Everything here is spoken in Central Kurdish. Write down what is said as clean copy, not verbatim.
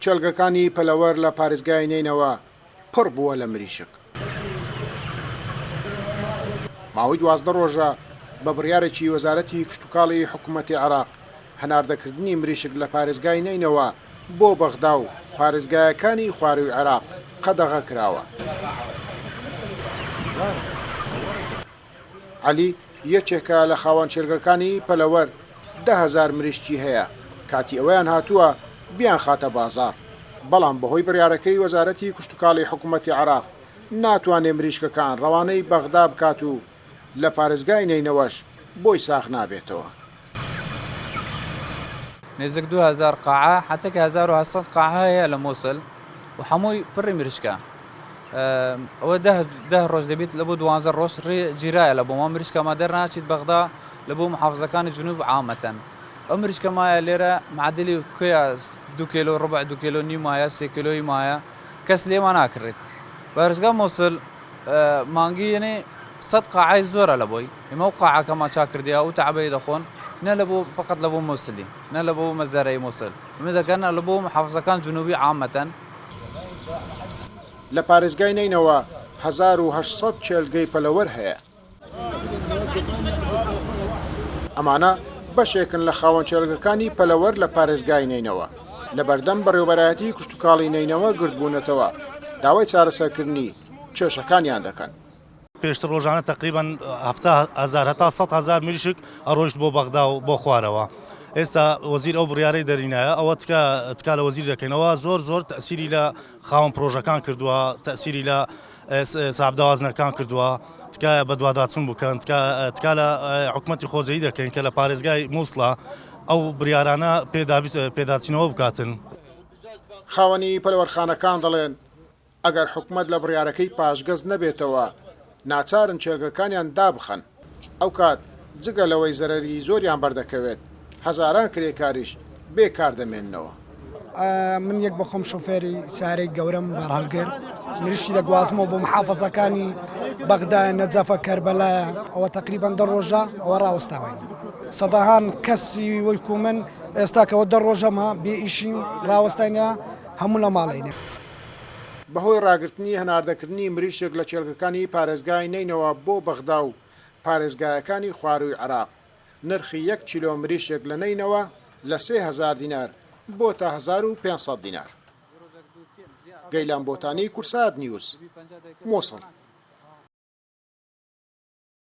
چەلگەکانی پەلەوەر لە پارێزگای نینەوە پڕ بووە لە مریشک. ماوەی 12 ڕۆژە بە بڕیارێکی وەزارەتی کشتتوکاڵی حکوومەتی عێراق هەناردەکردنی مریشک لە پارێزگای نینەوە بۆ بەغدا و پارێزگایەکانی خواروی عێراق قەدەغە کراوە. عەلی یەکێکە لە خاوەن چێرگەکانی پەلەوەر 10,000 مریشکی هەیە. کاتی ئەوەیان هاتووە بیان خاتە بازار، بەڵام بەهۆی بڕیارەکەی وەزارەتی کشتتوکاڵی حکوومەتی عێراق ناتوانێ مریشکەکان ڕەوانەی بەغدا بکات و لە پارێزگای نینەوەش بۆی ساخ نابێتەوە. نزیک 2000 قاعة حتى 1800 قاعة هي لموصل وحموي بري مرشكا او ده روز دبيت لبو 12 روز جيرايا لبو ما مرشكا ما درنا شي بغداد لبو محافظة كان الجنوب عامة مرشكا مايا ليرة معدلي كيا 2 كيلو ربع 2 كيلو ني مايا 6 كيلو مايا كس لي ما ناكرت برشكا موصل مانجي يعني صدقة عايز زورة لبوي موقعة كما شاكر ديها وتعبي دخون نلبو فقط لبو موصلي نلبو مزاري موصل إذا كان لبو محافظة كان جنوبي عامة لە پارێزگای نینەوە 1800 چێلگەی پەلەوەر هەیە. ئەمانە بەشێکن لە خاوەن چێلگەکانی پەلەوەر لە پارێزگای نینەوە. لە بەردەم بەڕێوەبەرایەتی کشتتوکاڵی نینەوە گرتبوونەتەوە داوای چارەسەرکردنی کێشەکانیان دەکەن. پێشتر ڕۆژانە تقریبان 70,000 هەتا 100,000 مریشک ئەڕۆیشت بۆ بەغدا و بۆ خوارەوە. ئێستا وەزیر ئەو بڕیارەی دەرینایە ئەوە تکا لە وەزیر دەکەینەوە زۆر تەسیری لە خاوەن پرۆژەکان کردووە، تەسیری لە سابدەوازنەکان کردووە، تکایە بە دوواداچوون بکەن، تکا لە حکوومەتی خۆزایی دەکەین کە لە پارێزگای مووسڵە ئەو بڕیارانە پێداچینەوە بکاتن. خاوەنی پەلەوەرخانەکان دەڵێن ئەگەر حکوومەت لە بڕیارەکەی پاشگەز نەبێتەوە ناچارن چێلگەکانیان دابخەن. ئەو کات جگە لەوەی زەرەری زۆریان بەردەکەوێت هەزاران کرێکاریش بێکار دەمێننەوە. من یەک بە خۆم شۆفێری سارەی گەورەم بەرهەڵگر مریشی دەگوازمەوە بۆ محافەزەکانی بەغدا نەجەفە کەربەلایە ئەوە تقریبان 10 ڕۆژە ئەوە ڕاوەستاوین. سەداهان کەسی وەکو من ئێستا کەەوە 10 ڕۆژەمە بێ ئیشین ڕاوەستاینە هەموو لە ماڵینە. بەهۆی ڕاگررتنی هەناردەکردنی مریشک لە چێلگەکانی پارێزگای نینەوە بۆ بەغدا و پارێزگایەکانی خواروی عێراق نرخی 1 کیلۆ مریشک لە نینەوە لە 3000 دینار بۆ تا 1500 دینار. گەیلان بۆتانی کورسات نیوز مووسڵ.